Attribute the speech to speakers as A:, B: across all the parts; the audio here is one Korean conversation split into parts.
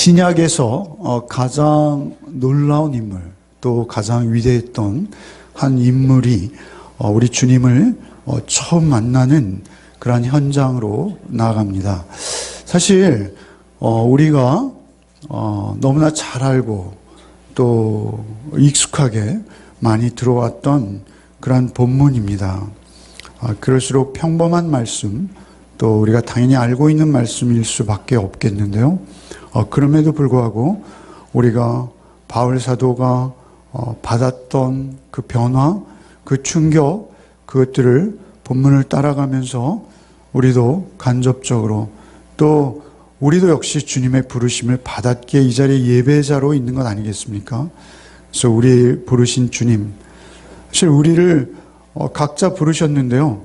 A: 신약에서 가장 놀라운 인물, 또 가장 위대했던 한 인물이 우리 주님을 처음 만나는 그러한 현장으로 나아갑니다. 사실 우리가 너무나 잘 알고 또 익숙하게 많이 들어왔던 그러한 본문입니다. 그럴수록 평범한 말씀, 또 우리가 당연히 알고 있는 말씀일 수밖에 없겠는데요. 그럼에도 불구하고 우리가 바울 사도가 받았던 그 변화, 그 충격, 그것들을 본문을 따라가면서 우리도 간접적으로 또 우리도 역시 주님의 부르심을 받았기에 이 자리에 예배자로 있는 것 아니겠습니까? 그래서 우리 부르신 주님, 사실 우리를 각자 부르셨는데요.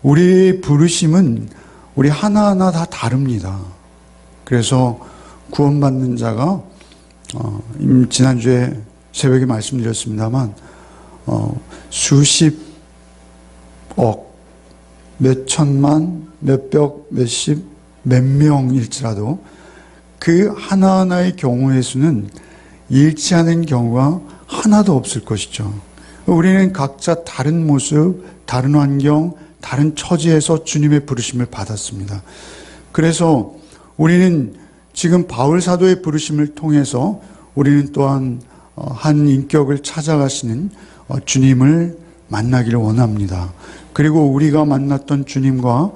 A: 우리 부르심은 우리 하나하나 다 다릅니다. 그래서 구원받는 자가 지난주에 새벽에 말씀드렸습니다만 수십억, 몇 천만, 몇백, 몇십, 몇 명일지라도 그 하나하나의 경우의 수는 일치하는 경우가 하나도 없을 것이죠. 우리는 각자 다른 모습, 다른 환경, 다른 처지에서 주님의 부르심을 받았습니다. 그래서 우리는 지금 바울 사도의 부르심을 통해서 우리는 또한 한 인격을 찾아가시는 주님을 만나기를 원합니다. 그리고 우리가 만났던 주님과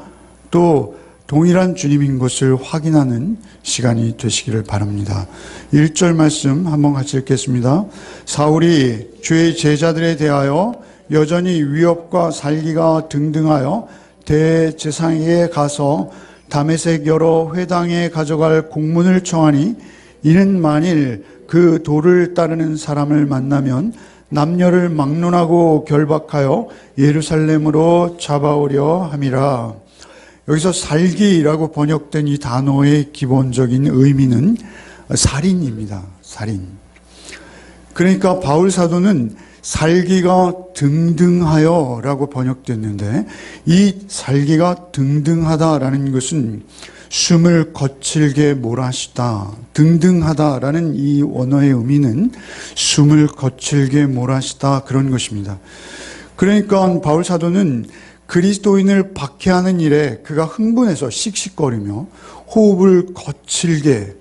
A: 또 동일한 주님인 것을 확인하는 시간이 되시기를 바랍니다. 1절 말씀 한번 같이 읽겠습니다. 사울이 주의 제자들에 대하여 여전히 위협과 살기가 등등하여 대제사장에게 가서 다메섹 여러 회당에 가져갈 공문을 청하니 이는 만일 그 도를 따르는 사람을 만나면 남녀를 막론하고 결박하여 예루살렘으로 잡아오려 함이라. 여기서 살기라고 번역된 이 단어의 기본적인 의미는 살인입니다. 살인. 그러니까 바울 사도는 살기가 등등하여 라고 번역됐는데 이 살기가 등등하다라는 것은 숨을 거칠게 몰아쉬다. 등등하다라는 이 원어의 의미는 숨을 거칠게 몰아쉬다 그런 것입니다. 그러니까 바울 사도는 그리스도인을 박해하는 일에 그가 흥분해서 씩씩거리며 호흡을 거칠게,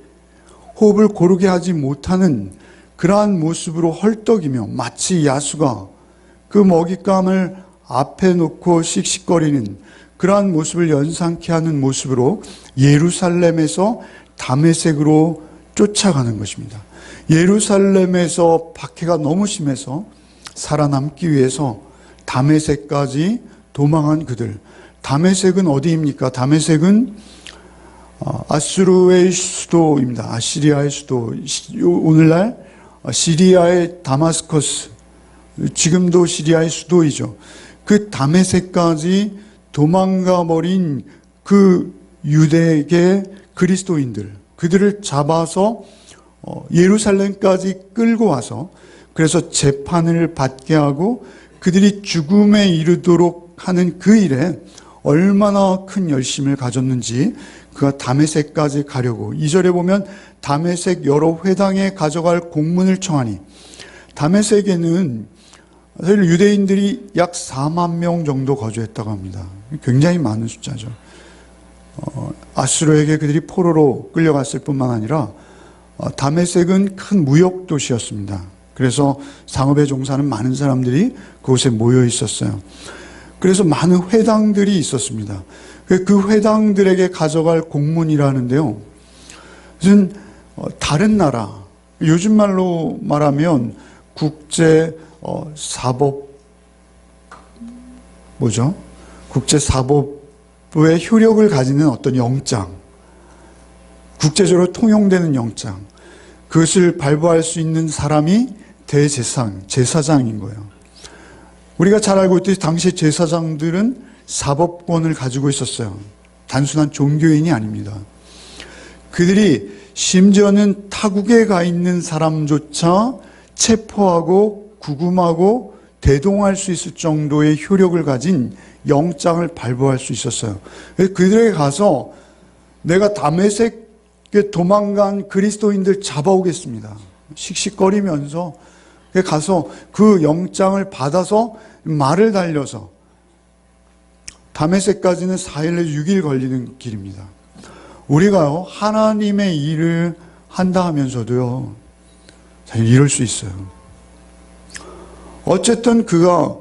A: 호흡을 고르게 하지 못하는 그러한 모습으로 헐떡이며 마치 야수가 그 먹잇감을 앞에 놓고 씩씩거리는 그러한 모습을 연상케 하는 모습으로 예루살렘에서 다메섹으로 쫓아가는 것입니다. 예루살렘에서 박해가 너무 심해서 살아남기 위해서 다메섹까지 도망한 그들. 다메섹은 어디입니까? 다메섹은 아수르의 수도입니다. 아시리아의 수도. 오늘날 시리아의 다마스커스, 지금도 시리아의 수도이죠. 그 다메섹까지 도망가 버린 그 유대계 그리스도인들, 그들을 잡아서 예루살렘까지 끌고 와서 그래서 재판을 받게 하고 그들이 죽음에 이르도록 하는 그 일에 얼마나 큰 열심을 가졌는지 그가 다메섹까지 가려고 2절에 보면 다메섹 여러 회당에 가져갈 공문을 청하니 다메섹에는 사실 유대인들이 약 4만 명 정도 거주했다고 합니다. 굉장히 많은 숫자죠. 아수르에게 그들이 포로로 끌려갔을 뿐만 아니라 다메섹은 큰 무역 도시였습니다. 그래서 상업에 종사하는 많은 사람들이 그곳에 모여 있었어요. 그래서 많은 회당들이 있었습니다. 그 회당들에게 가져갈 공문이라는데요. 무슨 다른 나라, 요즘 말로 말하면 국제 사법 뭐죠? 국제 사법부의 효력을 가지는 어떤 영장, 국제적으로 통용되는 영장, 그것을 발부할 수 있는 사람이 제사장인 거예요. 우리가 잘 알고 있듯이 당시 제사장들은 사법권을 가지고 있었어요. 단순한 종교인이 아닙니다. 그들이 심지어는 타국에 가 있는 사람조차 체포하고 구금하고 대동할 수 있을 정도의 효력을 가진 영장을 발부할 수 있었어요. 그들에게 가서 내가 다메섹 도망간 그리스도인들 잡아오겠습니다. 씩씩거리면서 가서 그 영장을 받아서 말을 달려서 다메섹까지는 4일 내지 6일 걸리는 길입니다. 우리가요, 하나님의 일을 한다 하면서도요, 이럴 수 있어요. 어쨌든 그가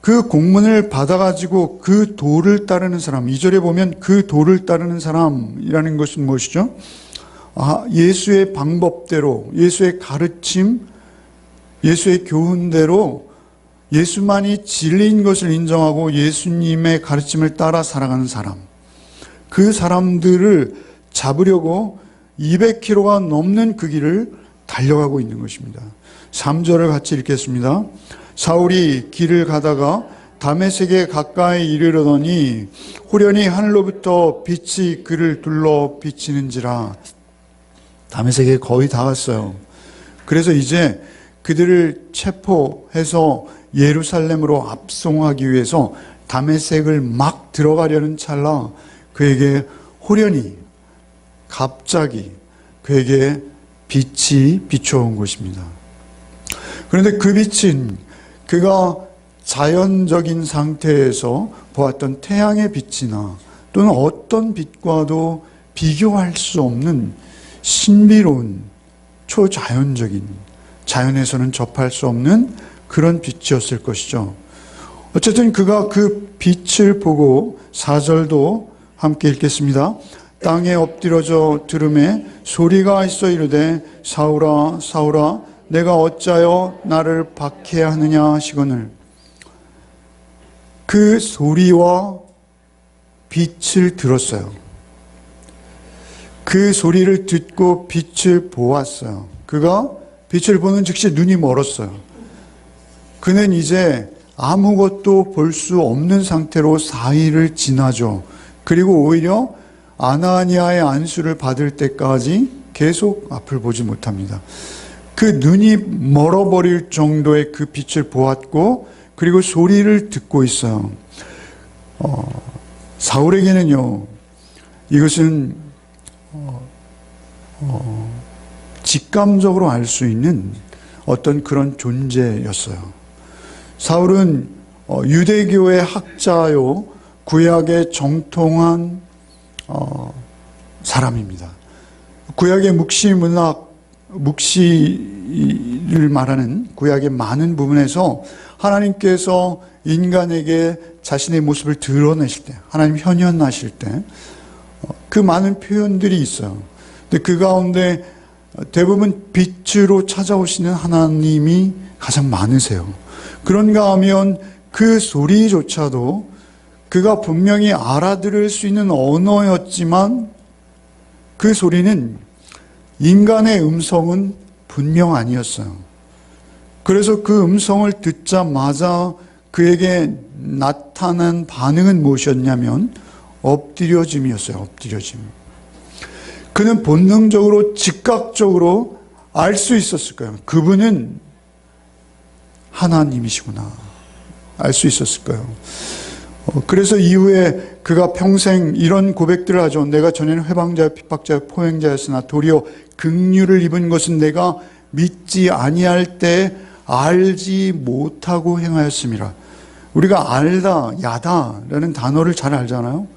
A: 그 공문을 받아가지고 그 도를 따르는 사람, 2절에 보면 그 도를 따르는 사람이라는 것은 무엇이죠? 예수의 방법대로, 예수의 가르침, 예수의 교훈대로 예수만이 진리인 것을 인정하고 예수님의 가르침을 따라 살아가는 사람. 그 사람들을 잡으려고 200km가 넘는 그 길을 달려가고 있는 것입니다. 3절을 같이 읽겠습니다. 사울이 길을 가다가 다메섹에 가까이 이르러더니 호련히 하늘로부터 빛이 그를 둘러 비치는지라. 다메섹에 거의 다 왔어요. 그래서 이제 그들을 체포해서 예루살렘으로 압송하기 위해서 다메섹을 막 들어가려는 찰나 그에게 호련히 갑자기 그에게 빛이 비춰온 것입니다. 그런데 그 빛은 그가 자연적인 상태에서 보았던 태양의 빛이나 또는 어떤 빛과도 비교할 수 없는 신비로운 초자연적인, 자연에서는 접할 수 없는 그런 빛이었을 것이죠. 어쨌든 그가 그 빛을 보고 4절도 함께 읽겠습니다. 땅에 엎드려져 들음에 소리가 있어 이르되 사울아 사울아 내가 어찌하여 나를 박해하느냐 하시거늘. 그 소리와 빛을 들었어요. 그 소리를 듣고 빛을 보았어요. 그가 빛을 보는 즉시 눈이 멀었어요. 그는 이제 아무것도 볼 수 없는 상태로 4일을 지나죠. 그리고 오히려 아나니아의 안수를 받을 때까지 계속 앞을 보지 못합니다. 그 눈이 멀어버릴 정도의 그 빛을 보았고 그리고 소리를 듣고 있어요. 사울에게는요, 이것은 직감적으로 알 수 있는 어떤 그런 존재였어요. 사울은 유대교의 학자요, 구약의 정통한 사람입니다. 구약의 묵시를 말하는 구약의 많은 부분에서 하나님께서 인간에게 자신의 모습을 드러내실 때, 하나님 현현하실 때 그 많은 표현들이 있어요. 근데 그 가운데 대부분 빛으로 찾아오시는 하나님이 가장 많으세요. 그런가 하면 그 소리조차도 그가 분명히 알아들을 수 있는 언어였지만 그 소리는 인간의 음성은 분명 아니었어요. 그래서 그 음성을 듣자마자 그에게 나타난 반응은 무엇이었냐면 엎드려짐이었어요. 엎드려짐. 그는 본능적으로 즉각적으로 알 수 있었을 거예요. 그분은 하나님이시구나. 알 수 있었을 거예요. 그래서 이후에 그가 평생 이런 고백들을 하죠. 내가 전에는 회방자요 핍박자요 포행자였으나 도리어 긍휼을 입은 것은 내가 믿지 아니할 때 알지 못하고 행하였음이라. 우리가 알다, 야다라는 단어를 잘 알잖아요.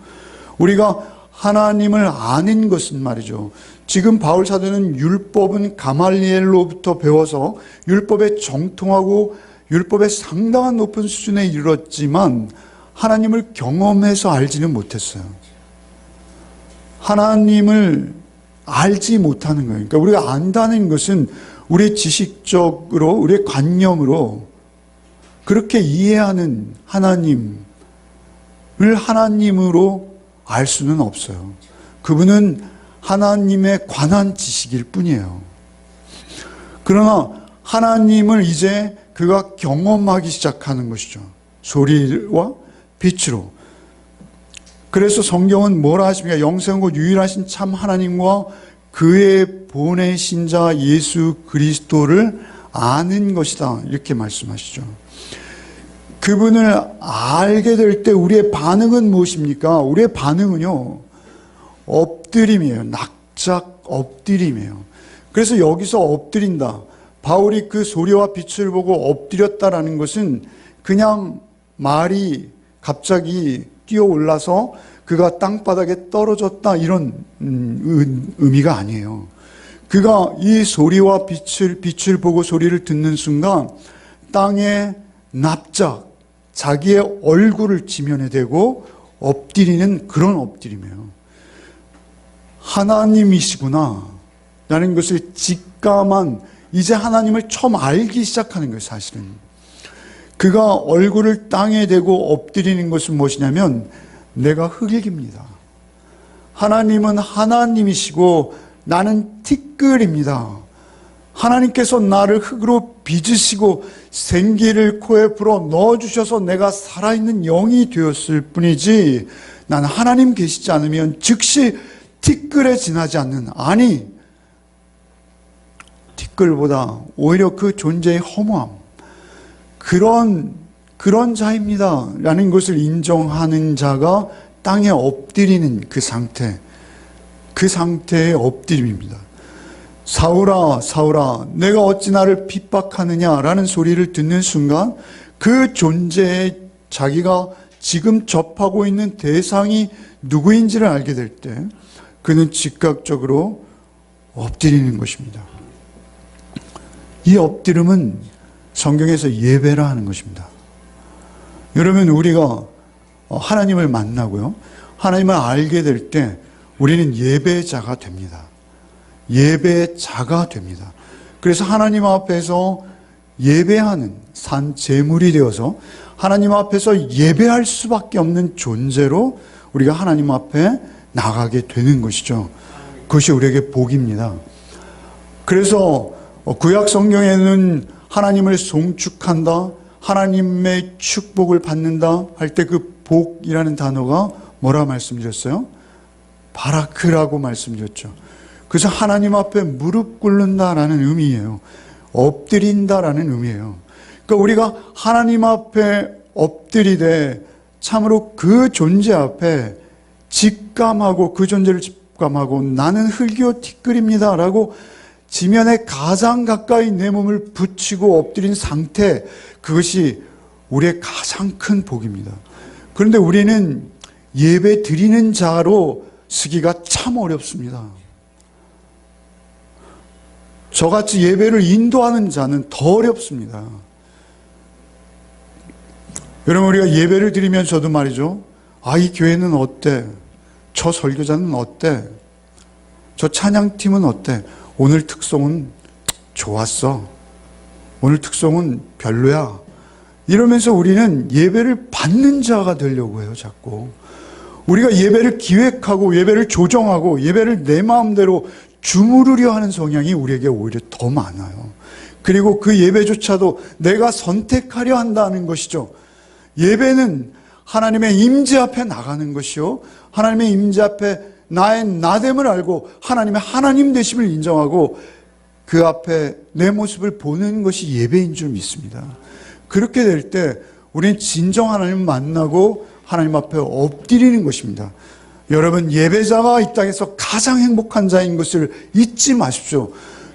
A: 우리가 하나님을 아는 것은 말이죠. 지금 바울 사도는 율법은 가말리엘로부터 배워서 율법에 정통하고 율법에 상당한 높은 수준에 이르렀지만 하나님을 경험해서 알지는 못했어요. 하나님을 알지 못하는 거예요. 그러니까 우리가 안다는 것은 우리의 지식적으로, 우리의 관념으로 그렇게 이해하는 하나님을 하나님으로 알 수는 없어요. 그분은 하나님에 관한 지식일 뿐이에요. 그러나 하나님을 이제 그가 경험하기 시작하는 것이죠. 소리와 빛으로. 그래서 성경은 뭐라 하십니까? 영생하고 유일하신 참 하나님과 그의 보내신 자 예수 그리스도를 아는 것이다. 이렇게 말씀하시죠. 그분을 알게 될 때 우리의 반응은 무엇입니까? 우리의 반응은요, 엎드림이에요. 납작 엎드림이에요. 그래서 여기서 엎드린다. 바울이 그 소리와 빛을 보고 엎드렸다라는 것은 그냥 말이 갑자기 뛰어올라서 그가 땅바닥에 떨어졌다 이런 의미가 아니에요. 그가 이 소리와 빛을 보고 소리를 듣는 순간 땅에 납작 자기의 얼굴을 지면에 대고 엎드리는 그런 엎드림이에요. 하나님이시구나 라는 것을 직감한, 이제 하나님을 처음 알기 시작하는 거예요. 사실은 그가 얼굴을 땅에 대고 엎드리는 것은 무엇이냐면 내가 흙입니다. 하나님은 하나님이시고 나는 티끌입니다. 하나님께서 나를 흙으로 빚으시고 생기를 코에 불어 넣어주셔서 내가 살아있는 영이 되었을 뿐이지, 나는 하나님 계시지 않으면 즉시 티끌에 지나지 않는, 아니 티끌보다 오히려 그 존재의 허무함, 그런 자입니다 라는 것을 인정하는 자가 땅에 엎드리는 그 상태의 엎드림입니다. 사울아 사울아 내가 어찌 나를 핍박하느냐라는 소리를 듣는 순간 그 존재에 자기가 지금 접하고 있는 대상이 누구인지를 알게 될 때 그는 즉각적으로 엎드리는 것입니다. 이 엎드림은 성경에서 예배라 하는 것입니다. 여러분, 우리가 하나님을 만나고요, 하나님을 알게 될 때 우리는 예배자가 됩니다. 예배자가 됩니다. 그래서 하나님 앞에서 예배하는 산 제물이 되어서 하나님 앞에서 예배할 수밖에 없는 존재로 우리가 하나님 앞에 나가게 되는 것이죠. 그것이 우리에게 복입니다. 그래서 구약 성경에는 하나님을 송축한다, 하나님의 축복을 받는다 할 때 그 복이라는 단어가 뭐라 말씀드렸어요? 바라크라고 말씀드렸죠. 그래서 하나님 앞에 무릎 꿇는다라는 의미예요. 엎드린다라는 의미예요. 그러니까 우리가 하나님 앞에 엎드리되 참으로 그 존재 앞에 직감하고, 그 존재를 직감하고 나는 흙이요 티끌입니다 라고 지면에 가장 가까이 내 몸을 붙이고 엎드린 상태, 그것이 우리의 가장 큰 복입니다. 그런데 우리는 예배 드리는 자로 서기가 참 어렵습니다. 저같이 예배를 인도하는 자는 더 어렵습니다. 여러분, 우리가 예배를 드리면서도 말이죠, 이 교회는 어때? 저 설교자는 어때? 저 찬양팀은 어때? 오늘 특송은 좋았어. 오늘 특송은 별로야. 이러면서 우리는 예배를 받는 자가 되려고 해요, 자꾸. 우리가 예배를 기획하고 예배를 조정하고 예배를 내 마음대로 주무르려 하는 성향이 우리에게 오히려 더 많아요. 그리고 그 예배조차도 내가 선택하려 한다는 것이죠. 예배는 하나님의 임재 앞에 나가는 것이요, 하나님의 임재 앞에 나의 나됨을 알고 하나님의 하나님 되심을 인정하고 그 앞에 내 모습을 보는 것이 예배인 줄 믿습니다. 그렇게 될 때 우리는 진정 하나님을 만나고 하나님 앞에 엎드리는 것입니다. 여러분, 예배자가 이 땅에서 가장 행복한 자인 것을 잊지 마십시오.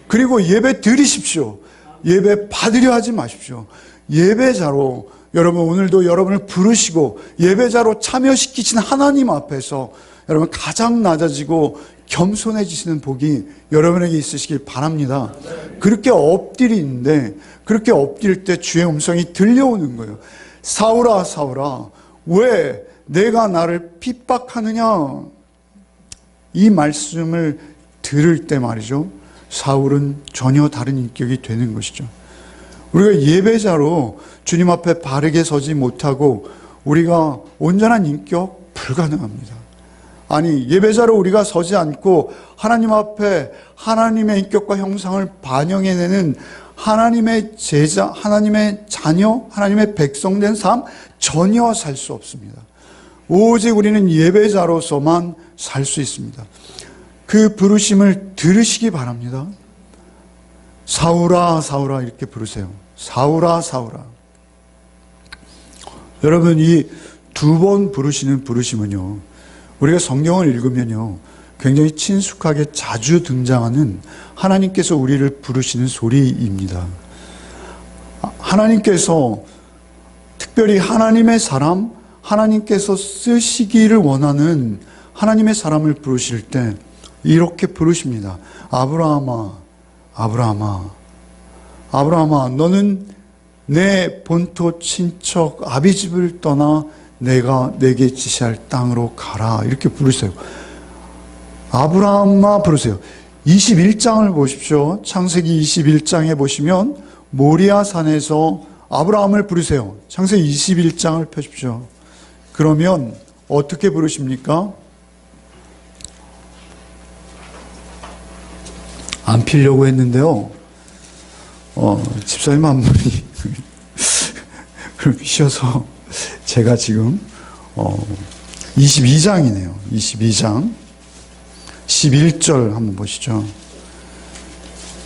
A: 그리고 예배 드리십시오. 예배 받으려 하지 마십시오. 예배자로, 여러분 오늘도 여러분을 부르시고 예배자로 참여시키신 하나님 앞에서 여러분 가장 낮아지고 겸손해지시는 복이 여러분에게 있으시길 바랍니다. 그렇게 엎드리는데, 그렇게 엎드릴 때 주의 음성이 들려오는 거예요. 사울아 사울아 왜 내가 나를 핍박하느냐. 이 말씀을 들을 때 말이죠, 사울은 전혀 다른 인격이 되는 것이죠. 우리가 예배자로 주님 앞에 바르게 서지 못하고 우리가 온전한 인격 불가능합니다. 아니, 예배자로 우리가 서지 않고 하나님 앞에 하나님의 인격과 형상을 반영해내는 하나님의 제자, 하나님의 자녀, 하나님의 백성된 삶 전혀 살 수 없습니다. 오직 우리는 예배자로서만 살 수 있습니다. 그 부르심을 들으시기 바랍니다. 사울아 사울아 이렇게 부르세요. 사울아 사울아. 여러분, 이 두 번 부르시는 부르심은요, 우리가 성경을 읽으면요, 굉장히 친숙하게 자주 등장하는 하나님께서 우리를 부르시는 소리입니다. 하나님께서 특별히 하나님의 사람, 하나님께서 쓰시기를 원하는 하나님의 사람을 부르실 때 이렇게 부르십니다. 아브라함아, 아브라함아, 아브라함아, 너는 내 본토 친척 아비집을 떠나 내가 내게 지시할 땅으로 가라. 이렇게 부르세요. 아브라함아 부르세요. 21장을 보십시오. 창세기 21장에 보시면 모리아 산에서 아브라함을 부르세요. 창세기 21장을 펴십시오. 그러면 어떻게 부르십니까? 안 피려고 했는데요. 집사님 한 분이 그럼 피셔서 제가 지금 22장이네요. 22장 11절 한번 보시죠.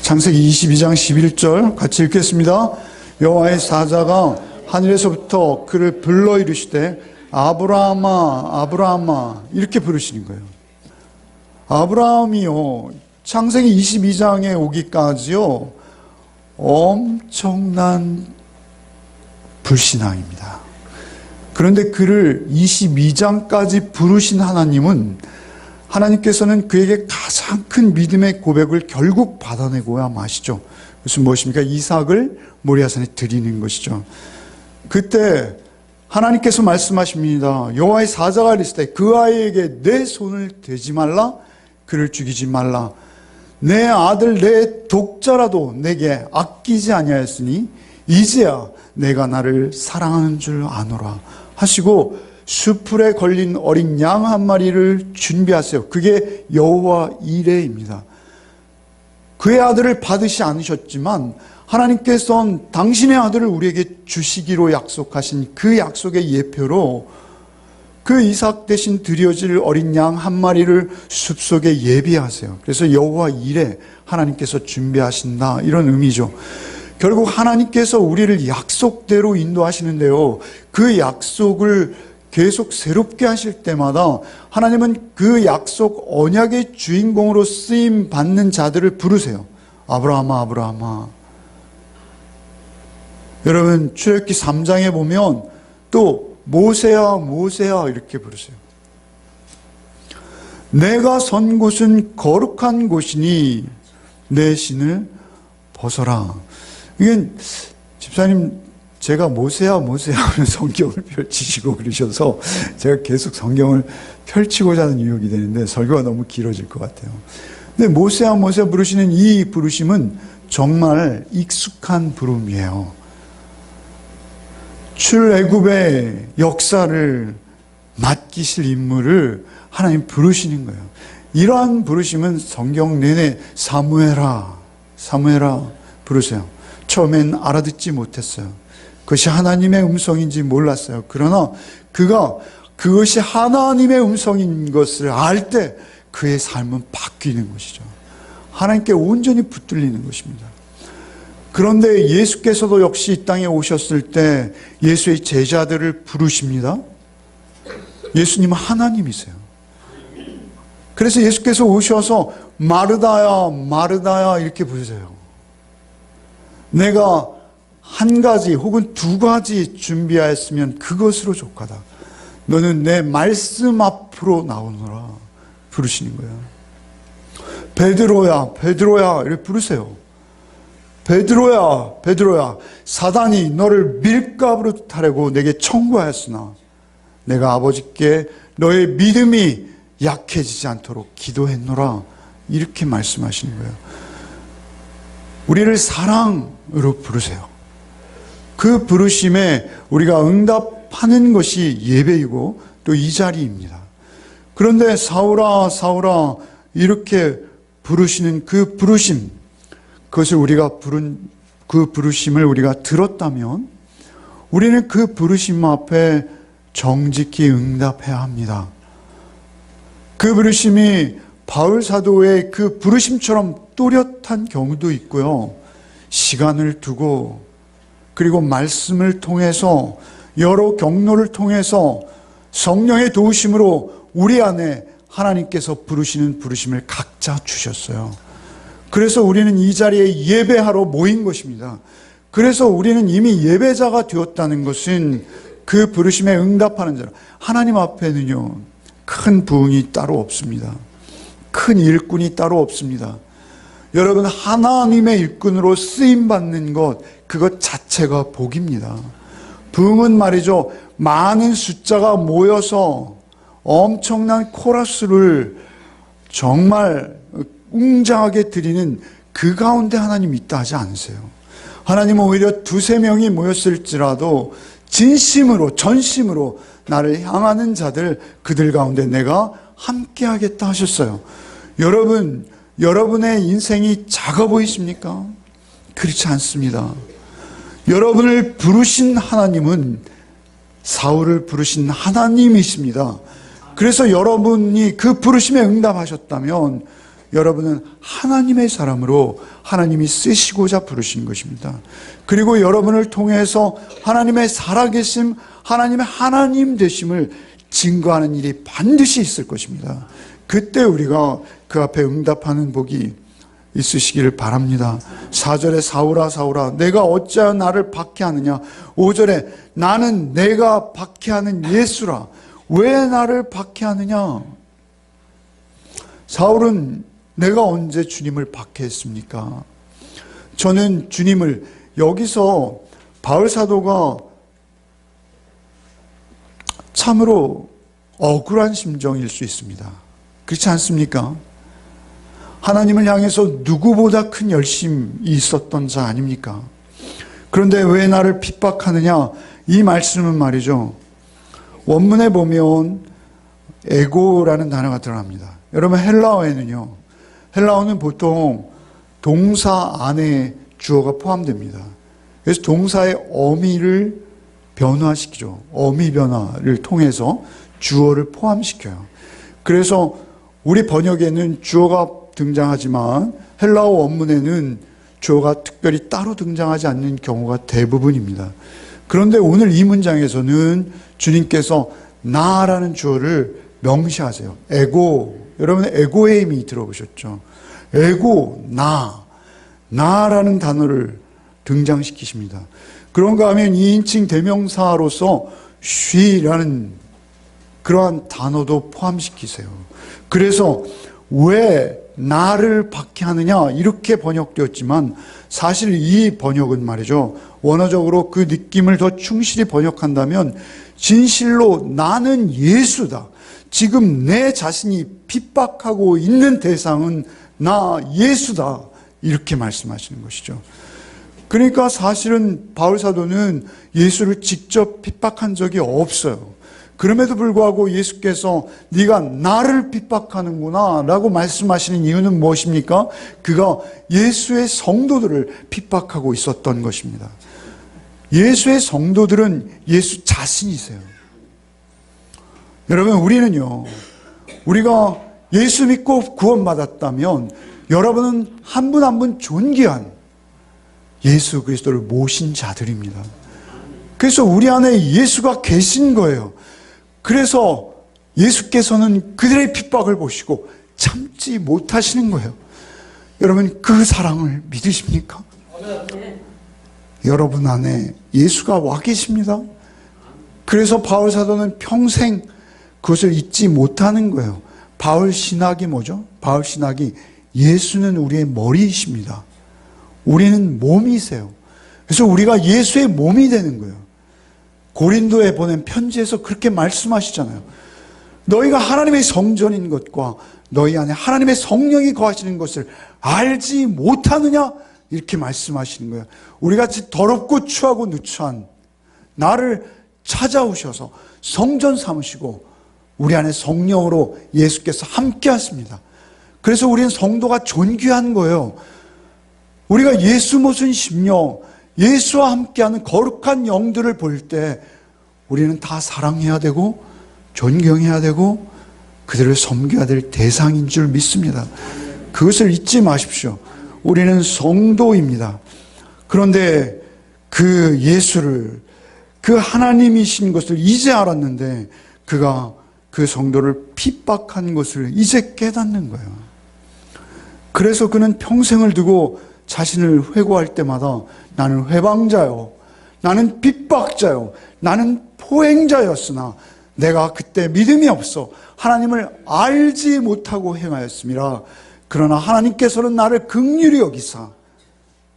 A: 창세기 22장 11절 같이 읽겠습니다. 여호와의 사자가 하늘에서부터 그를 불러 이르시되 아브라함아, 아브라함아 이렇게 부르시는 거예요. 아브라함이요, 창세기 22장에 오기까지요 엄청난 불신앙입니다. 그런데 그를 22장까지 부르신 하나님은, 하나님께서는 그에게 가장 큰 믿음의 고백을 결국 받아내고야 마시죠. 그것은 무엇입니까? 이삭을 모리아산에 드리는 것이죠. 그때 하나님께서 말씀하십니다. 여호와의 사자가 이르시되 그 아이에게 내 손을 대지 말라, 그를 죽이지 말라. 내 아들 내 독자라도 내게 아끼지 아니하였으니 이제야 내가 나를 사랑하는 줄 아노라 하시고 수풀에 걸린 어린 양 한 마리를 준비하세요. 그게 여호와 이레입니다. 그의 아들을 받으시 않으셨지만 하나님께서는 당신의 아들을 우리에게 주시기로 약속하신 그 약속의 예표로 그 이삭 대신 드려질 어린 양 한 마리를 숲속에 예비하세요. 그래서 여호와 이레, 하나님께서 준비하신다, 이런 의미죠. 결국 하나님께서 우리를 약속대로 인도하시는데요, 그 약속을 계속 새롭게 하실 때마다 하나님은 그 약속 언약의 주인공으로 쓰임 받는 자들을 부르세요. 아브라함아, 아브라함아. 여러분 출애굽기 3장에 보면 또 모세야, 모세야 이렇게 부르세요. 내가 선 곳은 거룩한 곳이니 내 신을 벗어라. 이게 집사님, 제가 모세야 모세야 하는 성경을 펼치시고 그러셔서 제가 계속 성경을 펼치고자 하는 유혹이 되는데 설교가 너무 길어질 것 같아요. 근데 모세야 모세야 부르시는 이 부르심은 정말 익숙한 부름이에요. 출애굽의 역사를 맡기실 인물을 하나님 부르시는 거예요. 이러한 부르심은 성경 내내 사무엘아, 사무엘아 부르세요. 처음엔 알아듣지 못했어요. 그것이 하나님의 음성인지 몰랐어요. 그러나 그것이 하나님의 음성인 것을 알 때 그의 삶은 바뀌는 것이죠. 하나님께 온전히 붙들리는 것입니다. 그런데 예수께서도 역시 이 땅에 오셨을 때 예수의 제자들을 부르십니다. 예수님은 하나님이세요. 그래서 예수께서 오셔서 마르다야, 마르다야 이렇게 부르세요. 내가 한 가지 혹은 두 가지 준비하였으면 그것으로 족하다. 너는 내 말씀 앞으로 나오너라 부르시는 거예요. 베드로야, 베드로야 이렇게 부르세요. 베드로야, 베드로야, 사단이 너를 밀가부로 타려고 내게 청구하였으나 내가 아버지께 너의 믿음이 약해지지 않도록 기도했노라 이렇게 말씀하시는 거예요. 우리를 사랑으로 부르세요. 그 부르심에 우리가 응답하는 것이 예배이고 또 이 자리입니다. 그런데 사울아, 사울아 이렇게 부르시는 그 부르심, 그것을 우리가 부른 그 부르심을 우리가 들었다면 우리는 그 부르심 앞에 정직히 응답해야 합니다. 그 부르심이 바울 사도의 그 부르심처럼 또렷한 경우도 있고요. 시간을 두고 그리고 말씀을 통해서 여러 경로를 통해서 성령의 도우심으로 우리 안에 하나님께서 부르시는 부르심을 각자 주셨어요. 그래서 우리는 이 자리에 예배하러 모인 것입니다. 그래서 우리는 이미 예배자가 되었다는 것은 그 부르심에 응답하는 자라. 하나님 앞에는요, 큰 부흥이 따로 없습니다. 큰 일꾼이 따로 없습니다. 여러분, 하나님의 일꾼으로 쓰임받는 것, 그것 자체가 복입니다. 부흥은 말이죠, 많은 숫자가 모여서 엄청난 코러스를 정말 웅장하게 드리는 그 가운데 하나님이 있다 하지 않으세요. 하나님은 오히려 두세 명이 모였을지라도 진심으로, 전심으로 나를 향하는 자들, 그들 가운데 내가 함께 하겠다 하셨어요. 여러분, 여러분의 인생이 작아 보이십니까? 그렇지 않습니다. 여러분을 부르신 하나님은 사울을 부르신 하나님이십니다. 그래서 여러분이 그 부르심에 응답하셨다면 여러분은 하나님의 사람으로 하나님이 쓰시고자 부르신 것입니다. 그리고 여러분을 통해서 하나님의 살아계심, 하나님의 하나님 되심을 증거하는 일이 반드시 있을 것입니다. 그때 우리가 그 앞에 응답하는 복이 있으시기를 바랍니다. 4절에 사울아 사울아 내가 어찌하여 나를 박해하느냐. 5절에 나는 내가 박해하는 예수라. 왜 나를 박해하느냐. 사울은 내가 언제 주님을 박해했습니까? 저는 주님을, 여기서 바울 사도가 참으로 억울한 심정일 수 있습니다. 그렇지 않습니까? 하나님을 향해서 누구보다 큰 열심이 있었던 자 아닙니까? 그런데 왜 나를 핍박하느냐? 이 말씀은 말이죠, 원문에 보면 에고라는 단어가 들어갑니다. 여러분, 헬라어에는요, 헬라어는 보통 동사 안에 주어가 포함됩니다. 그래서 동사의 어미를 변화시키죠. 어미 변화를 통해서 주어를 포함시켜요. 그래서 우리 번역에는 주어가 등장하지만 헬라어 원문에는 주어가 특별히 따로 등장하지 않는 경우가 대부분입니다. 그런데 오늘 이 문장에서는 주님께서 나라는 주어를 명시하세요. 에고, 여러분 에고의 힘이 들어보셨죠? 에고, 나라는 단어를 등장시키십니다. 그런가 하면 2인칭 대명사로서 she라는 그러한 단어도 포함시키세요. 그래서 왜 나를 박해하느냐 이렇게 번역되었지만 사실 이 번역은 말이죠, 원어적으로 그 느낌을 더 충실히 번역한다면 진실로 나는 예수다. 지금 내 자신이 핍박하고 있는 대상은 나 예수다. 이렇게 말씀하시는 것이죠. 그러니까 사실은 바울 사도는 예수를 직접 핍박한 적이 없어요. 그럼에도 불구하고 예수께서 네가 나를 핍박하는구나 라고 말씀하시는 이유는 무엇입니까? 그가 예수의 성도들을 핍박하고 있었던 것입니다. 예수의 성도들은 예수 자신이세요. 여러분, 우리는요, 우리가 예수 믿고 구원받았다면 여러분은 한 분 한 분 존귀한 예수 그리스도를 모신 자들입니다. 그래서 우리 안에 예수가 계신 거예요. 그래서 예수께서는 그들의 핍박을 보시고 참지 못하시는 거예요. 여러분, 그 사랑을 믿으십니까? 여러분 안에 예수가 와 계십니다. 그래서 바울 사도는 평생 그것을 잊지 못하는 거예요. 바울 신학이 뭐죠? 바울 신학이 예수는 우리의 머리이십니다. 우리는 몸이세요. 그래서 우리가 예수의 몸이 되는 거예요. 고린도에 보낸 편지에서 그렇게 말씀하시잖아요. 너희가 하나님의 성전인 것과 너희 안에 하나님의 성령이 거하시는 것을 알지 못하느냐? 이렇게 말씀하시는 거예요. 우리같이 더럽고 추하고 누추한 나를 찾아오셔서 성전 삼으시고 우리 안에 성령으로 예수께서 함께 하십니다. 그래서 우리는 성도가 존귀한 거예요. 우리가 예수 모신 심령, 예수와 함께하는 거룩한 영들을 볼 때 우리는 다 사랑해야 되고 존경해야 되고 그들을 섬겨야 될 대상인 줄 믿습니다. 그것을 잊지 마십시오. 우리는 성도입니다. 그런데 그 예수를, 그 하나님이신 것을 이제 알았는데 그가 그 성도를 핍박한 것을 이제 깨닫는 거예요. 그래서 그는 평생을 두고 자신을 회고할 때마다 나는 회방자요, 나는 핍박자요, 나는 포행자였으나 내가 그때 믿음이 없어 하나님을 알지 못하고 행하였음이라. 그러나 하나님께서는 나를 긍휼히 여기사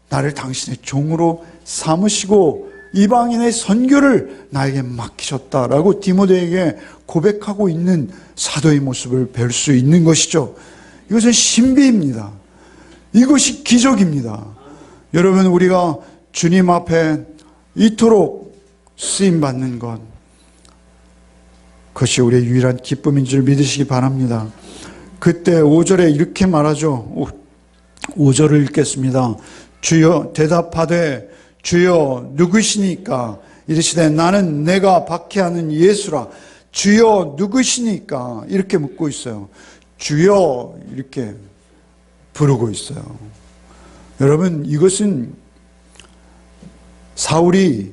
A: 나를 당신의 종으로 삼으시고 이방인의 선교를 나에게 맡기셨다라고 디모데에게 고백하고 있는 사도의 모습을 뵐 수 있는 것이죠. 이것은 신비입니다. 이것이 기적입니다. 여러분, 우리가 주님 앞에 이토록 쓰임받는 것, 그것이 우리의 유일한 기쁨인 줄 믿으시기 바랍니다. 그때 5절에 이렇게 말하죠. 5절을 읽겠습니다. 주여 대답하되 주여 누구시니까? 이르시되 나는 내가 박해하는 예수라. 주여 누구시니까? 이렇게 묻고 있어요. 주여 이렇게 부르고 있어요. 여러분, 이것은 사울이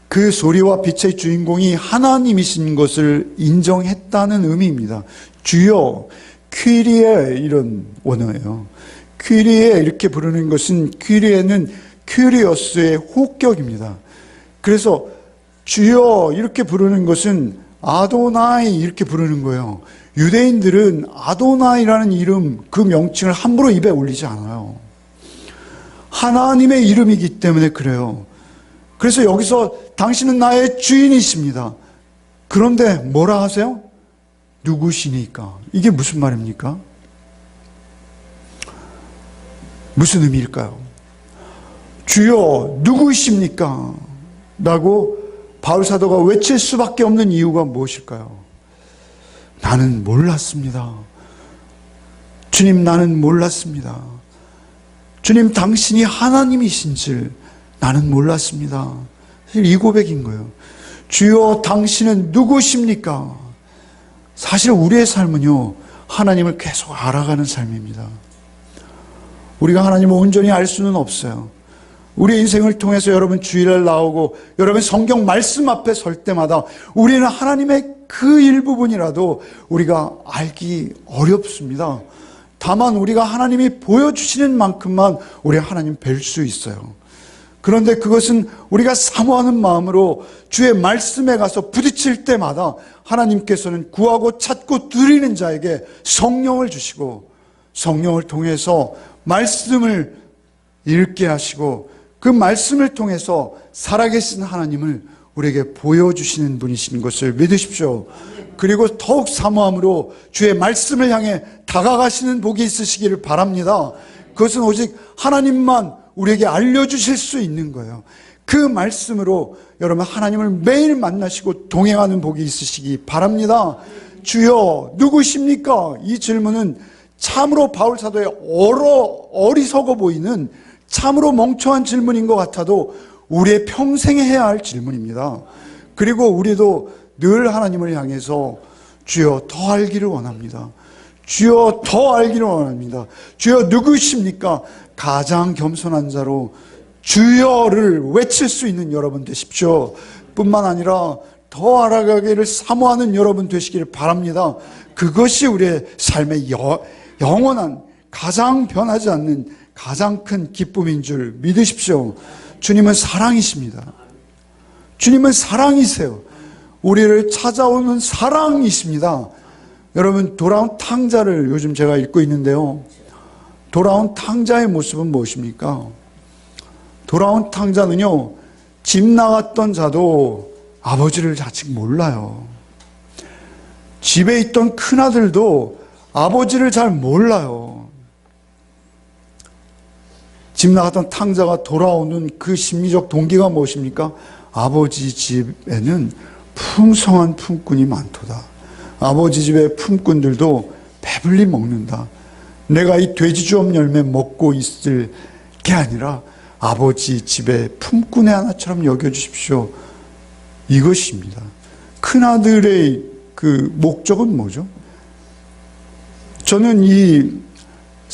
A: 그 소리와 빛의 주인공이 하나님이신 것을 인정했다는 의미입니다. 주여, 퀴리에 이런 원어예요. 퀴리에 이렇게 부르는 것은, 퀴리에는 퀴리어스의 호격입니다. 그래서 주여 이렇게 부르는 것은 아도나이 이렇게 부르는 거예요. 유대인들은 아도나이라는 이름, 그 명칭을 함부로 입에 올리지 않아요. 하나님의 이름이기 때문에 그래요. 그래서 여기서 당신은 나의 주인이십니다. 그런데 뭐라 하세요? 누구시니까? 이게 무슨 말입니까? 무슨 의미일까요? 주여 누구이십니까? 라고 바울사도가 외칠 수밖에 없는 이유가 무엇일까요? 나는 몰랐습니다. 주님, 나는 몰랐습니다. 주님, 당신이 하나님이신 줄 나는 몰랐습니다. 사실 이 고백인 거예요. 주여, 당신은 누구십니까? 사실 우리의 삶은요, 하나님을 계속 알아가는 삶입니다. 우리가 하나님을 온전히 알 수는 없어요. 우리 인생을 통해서 여러분 주일날 나오고 여러분 성경 말씀 앞에 설 때마다 우리는 하나님의 그 일부분이라도 우리가 알기 어렵습니다. 다만 우리가 하나님이 보여주시는 만큼만 우리 하나님 뵐 수 있어요. 그런데 그것은 우리가 사모하는 마음으로 주의 말씀에 가서 부딪힐 때마다 하나님께서는 구하고 찾고 누리는 자에게 성령을 주시고 성령을 통해서 말씀을 읽게 하시고 그 말씀을 통해서 살아계신 하나님을 우리에게 보여주시는 분이신 것을 믿으십시오. 그리고 더욱 사모함으로 주의 말씀을 향해 다가가시는 복이 있으시기를 바랍니다. 그것은 오직 하나님만 우리에게 알려주실 수 있는 거예요. 그 말씀으로 여러분 하나님을 매일 만나시고 동행하는 복이 있으시기 바랍니다. 주여 누구십니까? 이 질문은 참으로 바울사도의 어리석어 보이는 참으로 멍청한 질문인 것 같아도 우리의 평생에 해야 할 질문입니다. 그리고 우리도 늘 하나님을 향해서 주여 더 알기를 원합니다. 주여 더 알기를 원합니다. 주여 누구십니까? 가장 겸손한 자로 주여를 외칠 수 있는 여러분 되십시오. 뿐만 아니라 더 알아가기를 사모하는 여러분 되시기를 바랍니다. 그것이 우리의 삶의 영원한 가장 변하지 않는 가장 큰 기쁨인 줄 믿으십시오. 주님은 사랑이십니다. 주님은 사랑이세요. 우리를 찾아오는 사랑이십니다. 여러분, 돌아온 탕자를 요즘 제가 읽고 있는데요. 돌아온 탕자의 모습은 무엇입니까? 돌아온 탕자는요, 집 나갔던 자도 아버지를 아직 몰라요. 집에 있던 큰아들도 아버지를 잘 몰라요. 집 나갔던 탕자가 돌아오는 그 심리적 동기가 무엇입니까? 아버지 집에는 풍성한 품꾼이 많도다. 아버지 집의 품꾼들도 배불리 먹는다. 내가 이 돼지주업 열매 먹고 있을 게 아니라 아버지 집의 품꾼의 하나처럼 여겨주십시오. 이것입니다. 큰아들의 그 목적은 뭐죠? 저는 이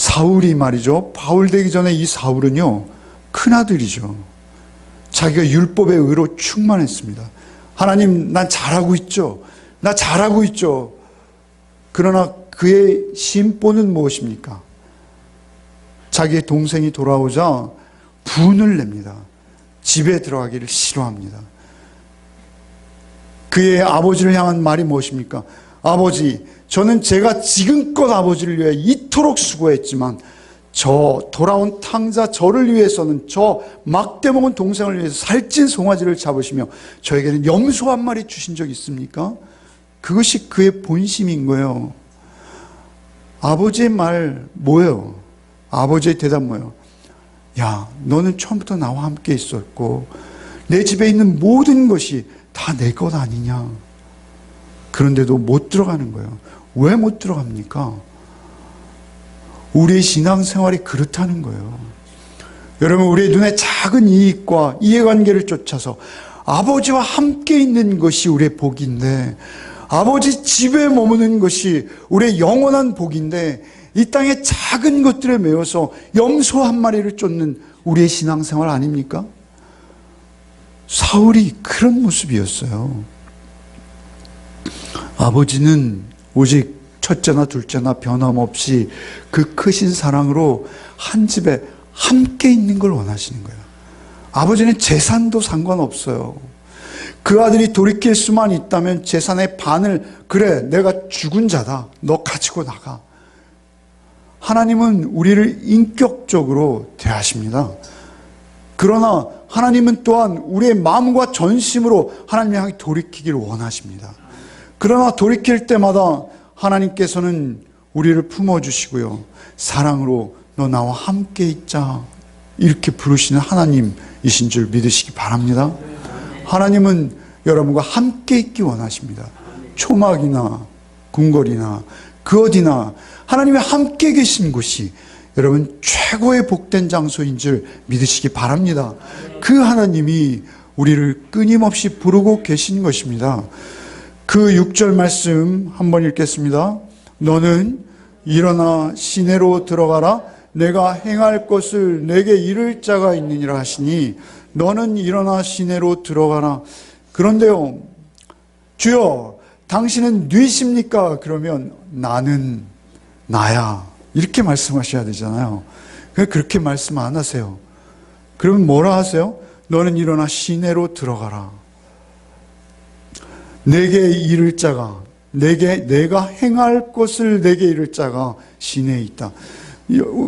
A: 사울이 말이죠. 바울 되기 전에 이 사울은요, 큰아들이죠. 자기가 율법의 의로 충만했습니다. 하나님, 난 잘하고 있죠. 나 잘하고 있죠. 그러나 그의 심보는 무엇입니까? 자기의 동생이 돌아오자 분을 냅니다. 집에 들어가기를 싫어합니다. 그의 아버지를 향한 말이 무엇입니까? 아버지, 저는 제가 지금껏 아버지를 위해 이토록 수고했지만 저 돌아온 탕자 저를 위해서는 저 막대먹은 동생을 위해서 살찐 송아지를 잡으시며 저에게는 염소 한 마리 주신 적 있습니까? 그것이 그의 본심인 거예요. 아버지의 말 뭐예요? 아버지의 대답 뭐예요? 야, 너는 처음부터 나와 함께 있었고 내 집에 있는 모든 것이 다 내 것 아니냐. 그런데도 못 들어가는 거예요. 왜 못 들어갑니까? 우리의 신앙생활이 그렇다는 거예요. 여러분, 우리의 눈에 작은 이익과 이해관계를 쫓아서 아버지와 함께 있는 것이 우리의 복인데, 아버지 집에 머무는 것이 우리의 영원한 복인데, 이 땅의 작은 것들에 매여서 염소 한 마리를 쫓는 우리의 신앙생활 아닙니까? 사울이 그런 모습이었어요. 아버지는 오직 첫째나 둘째나 변함없이 그 크신 사랑으로 한 집에 함께 있는 걸 원하시는 거예요. 아버지는 재산도 상관없어요. 그 아들이 돌이킬 수만 있다면 재산의 반을, 그래, 내가 죽은 자다, 너 가지고 나가. 하나님은 우리를 인격적으로 대하십니다. 그러나 하나님은 또한 우리의 마음과 전심으로 하나님 향해 돌이키기를 원하십니다. 그러나 돌이킬 때마다 하나님께서는 우리를 품어주시고요, 사랑으로 너 나와 함께 있자, 이렇게 부르시는 하나님이신 줄 믿으시기 바랍니다. 하나님은 여러분과 함께 있기 원하십니다. 초막이나 궁궐이나 그 어디나 하나님이 함께 계신 곳이 여러분 최고의 복된 장소인 줄 믿으시기 바랍니다. 그 하나님이 우리를 끊임없이 부르고 계신 것입니다. 그 6절 말씀 한번 읽겠습니다. 너는 일어나 시내로 들어가라. 내가 행할 것을 내게 이를 자가 있느니라 하시니, 너는 일어나 시내로 들어가라. 그런데요, 주여 당신은 누이십니까? 그러면 나는 나야, 이렇게 말씀하셔야 되잖아요. 그렇게 말씀 안 하세요. 그러면 뭐라 하세요? 너는 일어나 시내로 들어가라. 내게 이를 자가, 내가 행할 것을 내게 이를 자가 시내에 있다.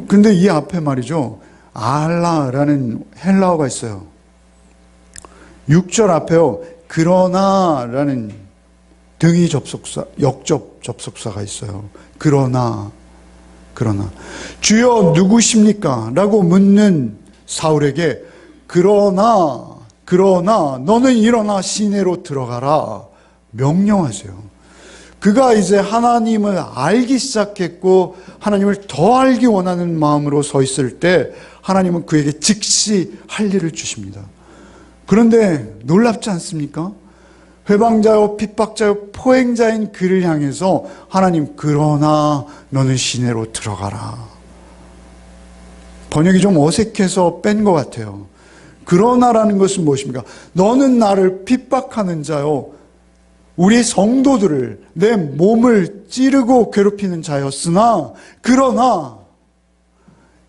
A: 근데 이 앞에 말이죠, 알라라는 헬라어가 있어요. 6절 앞에요, 그러나라는 등위 접속사, 역접 접속사가 있어요. 그러나 주여 누구십니까? 라고 묻는 사울에게 그러나 너는 일어나 시내로 들어가라 명령하세요. 그가 이제 하나님을 알기 시작했고 하나님을 더 알기 원하는 마음으로 서 있을 때 하나님은 그에게 즉시 할 일을 주십니다. 그런데 놀랍지 않습니까? 회방자요 핍박자요 포행자인 그를 향해서 하나님, 그러나 너는 시내로 들어가라. 번역이 좀 어색해서 뺀 것 같아요. 그러나라는 것은 무엇입니까? 너는 나를 핍박하는 자요, 우리 성도들을, 내 몸을 찌르고 괴롭히는 자였으나, 그러나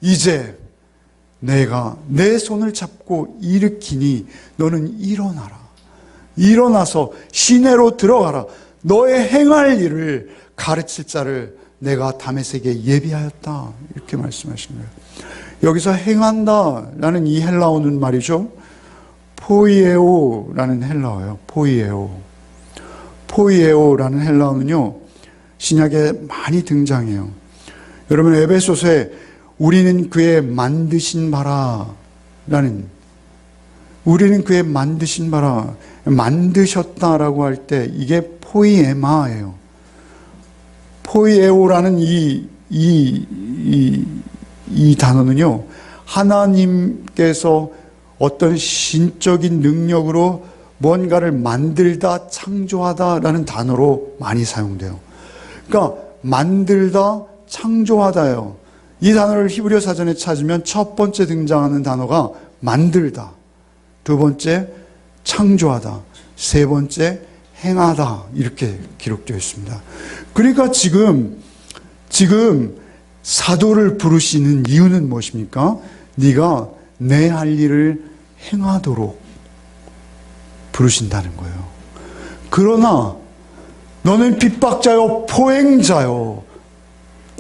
A: 이제 내가 내 손을 잡고 일으키니 너는 일어나라. 일어나서 시내로 들어가라. 너의 행할 일을 가르칠 자를 내가 다메섹에 예비하였다. 이렇게 말씀하신 거예요. 여기서 행한다라는 이 헬라어는 말이죠, 포이에오라는 헬라어예요. 포이에오라는 헬라어는요, 신약에 많이 등장해요. 여러분, 에베소서에 우리는 그의 만드신 바라라는, 우리는 그의 만드신 바라, 만드셨다라고 할 때 이게 포이에마예요. 포이에오라는 이 단어는요, 하나님께서 어떤 신적인 능력으로 뭔가를 만들다, 창조하다라는 단어로 많이 사용돼요. 그러니까 만들다, 창조하다예요. 이 단어를 히브리어 사전에 찾으면 첫 번째 등장하는 단어가 만들다, 두 번째 창조하다, 세 번째 행하다 이렇게 기록되어 있습니다. 그러니까 지금 사도를 부르시는 이유는 무엇입니까? 네가 내 할 일을 행하도록 부르신다는 거예요. 그러나 너는 핍박자요 포행자요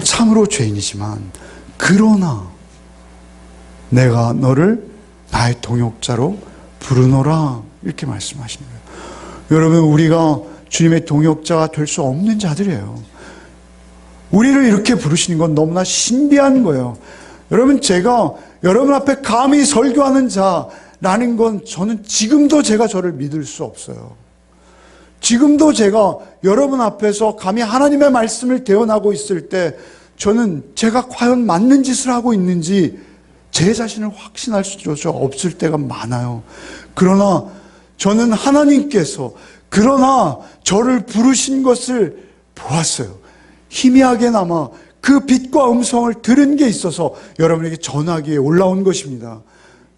A: 참으로 죄인이지만 그러나 내가 너를 나의 동역자로 부르노라 이렇게 말씀하시는 거예요. 여러분, 우리가 주님의 동역자가 될 수 없는 자들이에요. 우리를 이렇게 부르시는 건 너무나 신비한 거예요. 여러분, 제가 여러분 앞에 감히 설교하는 자라는 건 저는 지금도 제가 저를 믿을 수 없어요. 지금도 제가 여러분 앞에서 감히 하나님의 말씀을 대언하고 있을 때 저는 제가 과연 맞는 짓을 하고 있는지 제 자신을 확신할 수조차 없을 때가 많아요. 그러나 저는 하나님께서 그러나 저를 부르신 것을 보았어요. 희미하게나마 그 빛과 음성을 들은 게 있어서 여러분에게 전하기에 올라온 것입니다.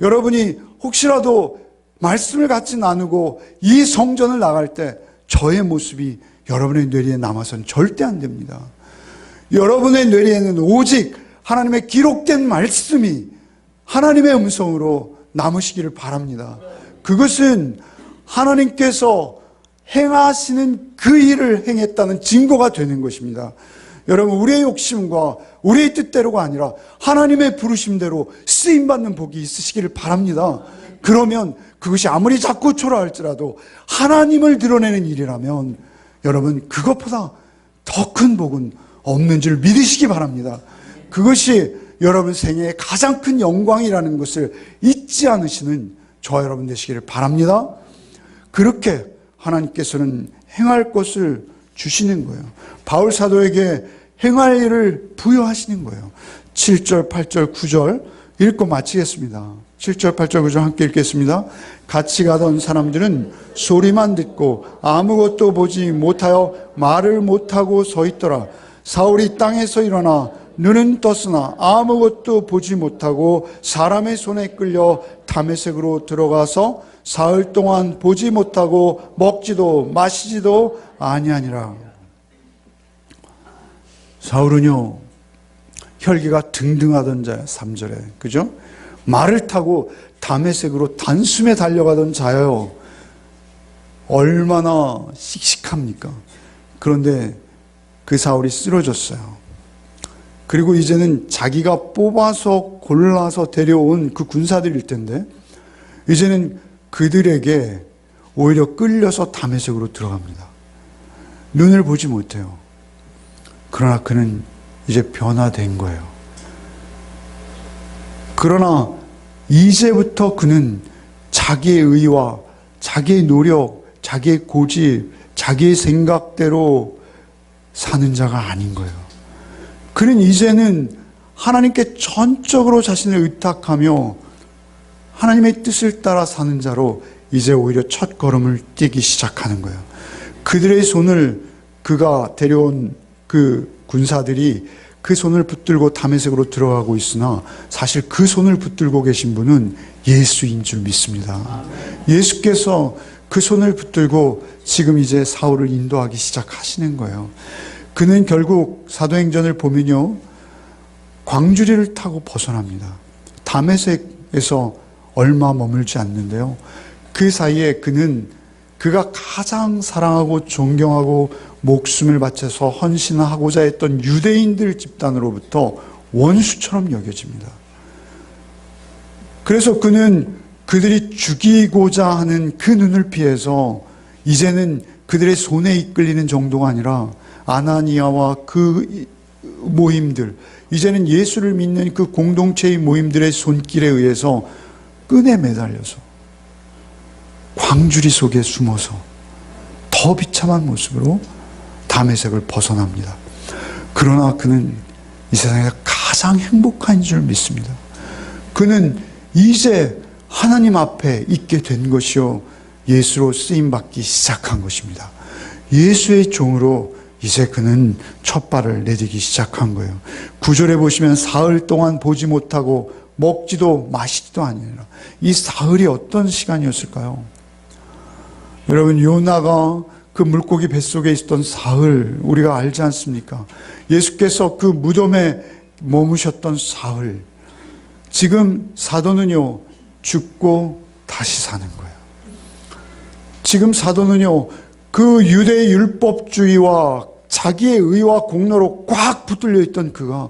A: 여러분이 혹시라도 말씀을 같이 나누고 이 성전을 나갈 때 저의 모습이 여러분의 뇌리에 남아서는 절대 안 됩니다. 여러분의 뇌리에는 오직 하나님의 기록된 말씀이 하나님의 음성으로 남으시기를 바랍니다. 그것은 하나님께서 행하시는 그 일을 행했다는 증거가 되는 것입니다. 여러분, 우리의 욕심과 우리의 뜻대로가 아니라 하나님의 부르심대로 쓰임받는 복이 있으시기를 바랍니다. 그러면 그것이 아무리 작고 초라할지라도 하나님을 드러내는 일이라면 여러분, 그것보다 더 큰 복은 없는 줄 믿으시기 바랍니다. 그것이 여러분 생애의 가장 큰 영광이라는 것을 잊지 않으시는 저와 여러분 되시기를 바랍니다. 그렇게 하나님께서는 행할 것을 주시는 거예요. 바울 사도에게 행할 일을 부여하시는 거예요. 7절, 8절, 9절 읽고 마치겠습니다. 7절, 8절, 9절 함께 읽겠습니다. 같이 가던 사람들은 소리만 듣고 아무것도 보지 못하여 말을 못하고 서 있더라. 사울이 땅에서 일어나 눈은 떴으나 아무것도 보지 못하고 사람의 손에 끌려 다메섹으로 들어가서 사흘 동안 보지 못하고 먹지도 마시지도 아니하니라. 사울은요, 혈기가 등등하던 자야. 3절에 그죠? 말을 타고 다메섹으로 단숨에 달려가던 자예요. 얼마나 씩씩합니까? 그런데 그 사울이 쓰러졌어요. 그리고 이제는 자기가 뽑아서 골라서 데려온 그 군사들일 텐데 이제는 그들에게 오히려 끌려서 다메섹으로 들어갑니다. 눈을 보지 못해요. 그러나 그는 이제 변화된 거예요. 그러나 이제부터 그는 자기의 의와 자기의 노력, 자기의 고집, 자기의 생각대로 사는 자가 아닌 거예요. 그는 이제는 하나님께 전적으로 자신을 의탁하며 하나님의 뜻을 따라 사는 자로 이제 오히려 첫 걸음을 떼기 시작하는 거예요. 그들의 손을 그가 데려온 그 군사들이 그 손을 붙들고 다메섹으로 들어가고 있으나 사실 그 손을 붙들고 계신 분은 예수인 줄 믿습니다. 예수께서 그 손을 붙들고 지금 이제 사울을 인도하기 시작하시는 거예요. 그는 결국 사도행전을 보면요, 광주리를 타고 벗어납니다. 다메섹에서 얼마 머물지 않는데요, 그 사이에 그가 가장 사랑하고 존경하고 목숨을 바쳐서 헌신하고자 했던 유대인들 집단으로부터 원수처럼 여겨집니다. 그래서 그는 그들이 죽이고자 하는 그 눈을 피해서 이제는 그들의 손에 이끌리는 정도가 아니라 아나니아와 그 모임들, 이제는 예수를 믿는 그 공동체의 모임들의 손길에 의해서 끈에 매달려서 광주리 속에 숨어서 더 비참한 모습으로 다메섹을 벗어납니다. 그러나 그는 이 세상에서 가장 행복한 줄 믿습니다. 그는 이제 하나님 앞에 있게 된 것이요, 예수로 쓰임받기 시작한 것입니다. 예수의 종으로 이제 그는 첫 발을 내딛기 시작한 거예요. 9절에 보시면 사흘 동안 보지 못하고 먹지도 마시지도 아니라, 이 사흘이 어떤 시간이었을까요? 여러분, 요나가 그 물고기 뱃속에 있었던 사흘 우리가 알지 않습니까? 예수께서 그 무덤에 머무셨던 사흘. 지금 사도는요, 죽고 다시 사는 거예요. 지금 사도는요, 그 유대의 율법주의와 자기의 의와 공로로 꽉 붙들려 있던 그가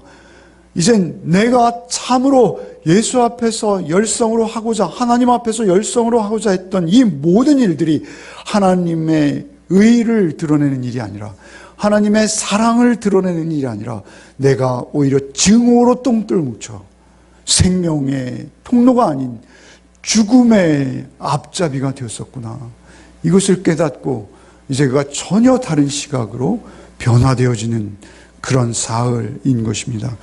A: 이젠 내가 참으로 예수 앞에서 열성으로 하고자, 하나님 앞에서 열성으로 하고자 했던 이 모든 일들이 하나님의 의를 드러내는 일이 아니라, 하나님의 사랑을 드러내는 일이 아니라 내가 오히려 증오로 똥들 묻혀 생명의 통로가 아닌 죽음의 앞잡이가 되었었구나. 이것을 깨닫고 이제 그가 전혀 다른 시각으로 변화되어지는 그런 사흘인 것입니다.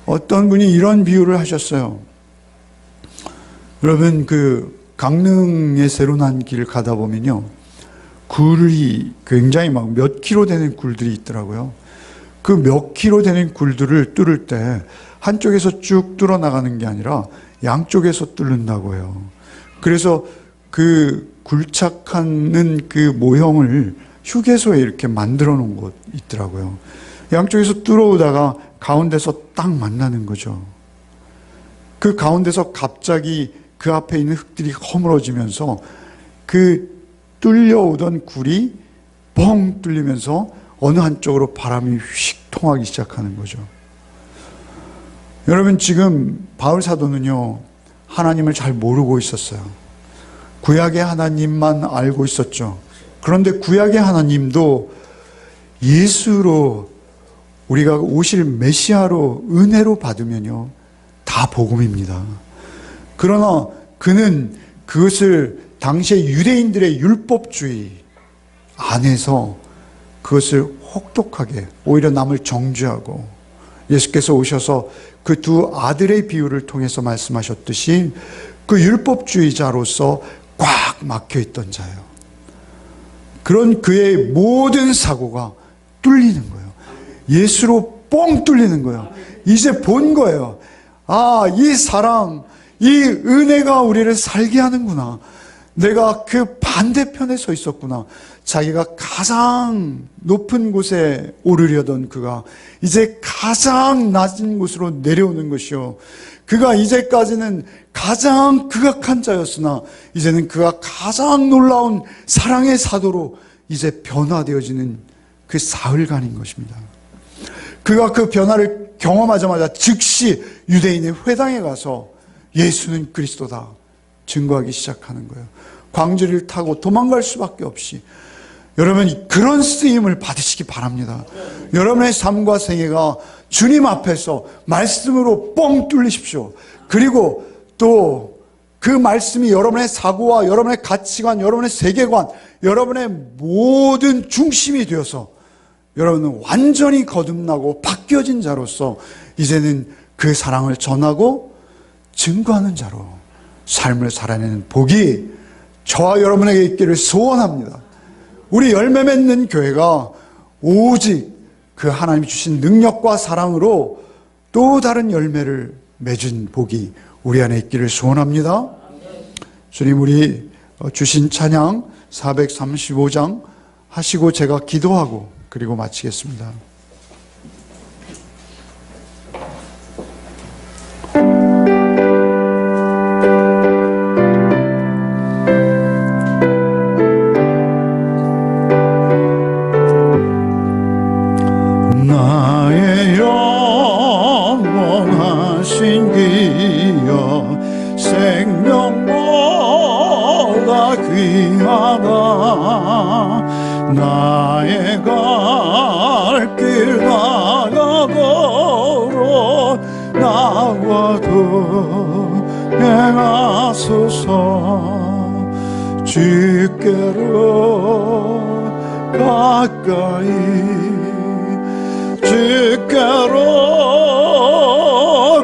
A: 어떤 분이 이런 비유를 하셨어요. 여러분, 그 강릉에 새로 난 길 가다 보면요, 굴이 굉장히 막 몇 킬로 되는 굴들이 있더라고요. 그 몇 킬로 되는 굴들을 뚫을 때 한쪽에서 쭉 뚫어 나가는 게 아니라 양쪽에서 뚫는다고 해요. 그래서 그 굴착하는 그 모형을 휴게소에 이렇게 만들어 놓은 곳 있더라고요. 양쪽에서 뚫어오다가 가운데서 딱 만나는 거죠. 그 가운데서 갑자기 그 앞에 있는 흙들이 허물어지면서 그 뚫려오던 굴이 뻥 뚫리면서 어느 한쪽으로 바람이 휙 통하기 시작하는 거죠. 여러분, 지금 바울 사도는요, 하나님을 잘 모르고 있었어요. 구약의 하나님만 알고 있었죠. 그런데 구약의 하나님도 예수로, 우리가 오실 메시아로 은혜로 받으면요, 다 복음입니다. 그러나 그는 그것을 당시의 유대인들의 율법주의 안에서 그것을 혹독하게, 오히려 남을 정죄하고, 예수께서 오셔서 그 두 아들의 비유를 통해서 말씀하셨듯이 그 율법주의자로서 꽉 막혀있던 자예요. 그런 그의 모든 사고가 뚫리는 거예요. 예수로 뻥 뚫리는 거예요. 이제 본 거예요. 아, 이 사랑, 이 은혜가 우리를 살게 하는구나. 내가 그 반대편에 서 있었구나. 자기가 가장 높은 곳에 오르려던 그가 이제 가장 낮은 곳으로 내려오는 것이요, 그가 이제까지는 가장 극악한 자였으나 이제는 그가 가장 놀라운 사랑의 사도로 이제 변화되어지는 그 사흘간인 것입니다. 그가 그 변화를 경험하자마자 즉시 유대인의 회당에 가서 예수는 그리스도다 증거하기 시작하는 거예요. 광주리를 타고 도망갈 수밖에 없이. 여러분, 그런 쓰임을 받으시기 바랍니다. 여러분의 삶과 생애가 주님 앞에서 말씀으로 뻥 뚫리십시오. 그리고 또 그 말씀이 여러분의 사고와 여러분의 가치관, 여러분의 세계관, 여러분의 모든 중심이 되어서 여러분은 완전히 거듭나고 바뀌어진 자로서 이제는 그 사랑을 전하고 증거하는 자로 삶을 살아내는 복이 저와 여러분에게 있기를 소원합니다. 우리 열매 맺는 교회가 오직 그 하나님이 주신 능력과 사랑으로 또 다른 열매를 맺은 복이 우리 안에 있기를 소원합니다. 주님, 우리 주신 찬양 435장 하시고 제가 기도하고 그리고 마치겠습니다.
B: 나의 영원하신 기여 생명보다 귀하다. 나의 갈 길 나가도록 나와도 행하소서. 주께로 가까이 주께로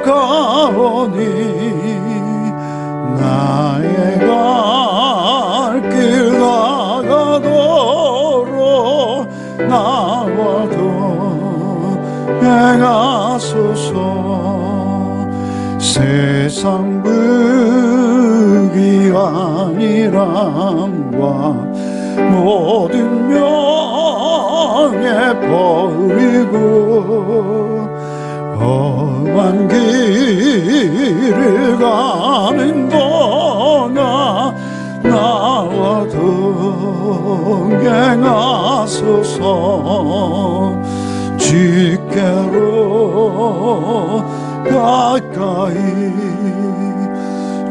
B: 가오니 나의 갈 길 나가도록 나와도 행하소서. 세상 부귀 아니람과 모든 명예 버리고 험한 길을 가는 동안 나와 동행하소서. 주께로 가까이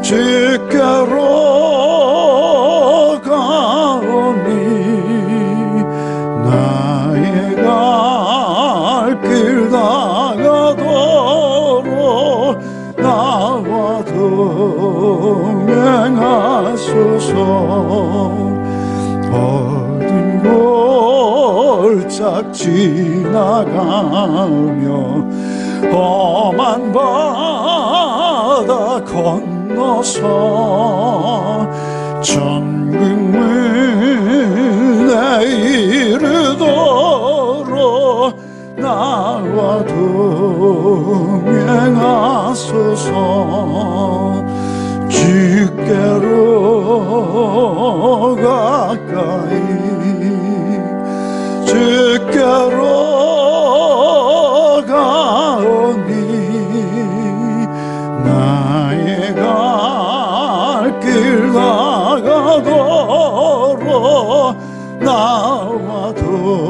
B: 주께로 가오니 나의 갈 길 다가도록 나와 동행하소서. 어두운 골짝 지나가며 험한 바다 건너서 천국문에 이르도록 나와 동행하소서. 주께로 가까이 주께로 가오니 나의 갈 길 나가도록 나와 동행하소서.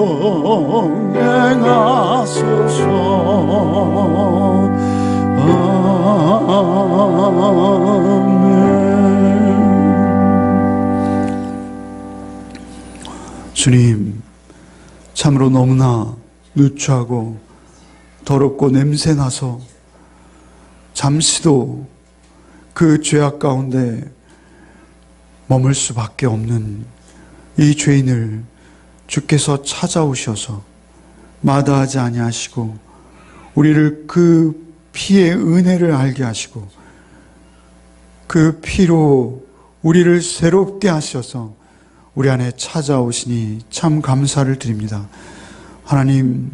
A: 주님, 참으로 너무나 누추하고 더럽고 냄새나서 잠시도 그 죄악 가운데 머물 수밖에 없는 이 죄인을 주께서 찾아오셔서 마다하지 아니하시고 우리를 그 피의 은혜를 알게 하시고 그 피로 우리를 새롭게 하셔서 우리 안에 찾아오시니 참 감사를 드립니다. 하나님,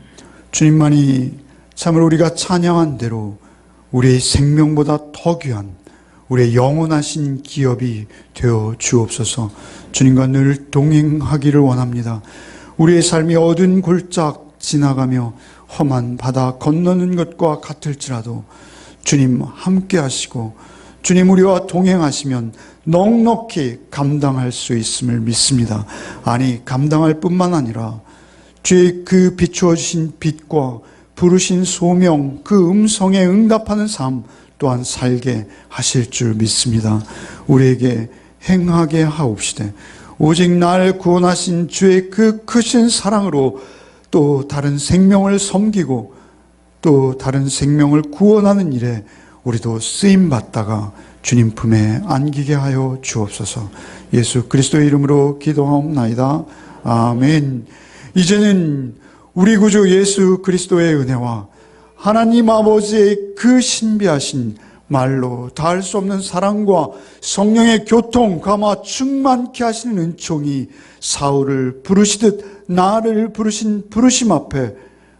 A: 주님만이 참으로 우리가 찬양한 대로 우리의 생명보다 더 귀한 우리의 영원하신 기업이 되어 주옵소서. 주님과 늘 동행하기를 원합니다. 우리의 삶이 어두운 골짝 지나가며 험한 바다 건너는 것과 같을지라도 주님 함께 하시고 주님 우리와 동행하시면 넉넉히 감당할 수 있음을 믿습니다. 아니, 감당할 뿐만 아니라 주의 그 비추어 주신 빛과 부르신 소명, 그 음성에 응답하는 삶 또한 살게 하실 줄 믿습니다. 우리에게 행하게 하옵시되 오직 날 구원하신 주의 그 크신 사랑으로 또 다른 생명을 섬기고 또 다른 생명을 구원하는 일에 우리도 쓰임받다가 주님 품에 안기게 하여 주옵소서. 예수 그리스도의 이름으로 기도하옵나이다. 아멘. 이제는 우리 구주 예수 그리스도의 은혜와 하나님 아버지의 그 신비하신 말로 다할 수 없는 사랑과 성령의 교통, 감화 충만케 하시는 은총이 사울을 부르시듯 나를 부르신 부르심 앞에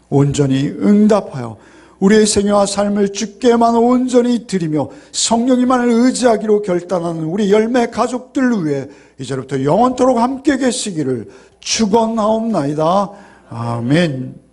A: 온전히 응답하여 우리의 생애와 삶을 주께만 온전히 드리며 성령님만을 의지하기로 결단하는 우리 열매 가족들 위해 이제부터 영원토록 함께 계시기를 축원하옵나이다. 아멘.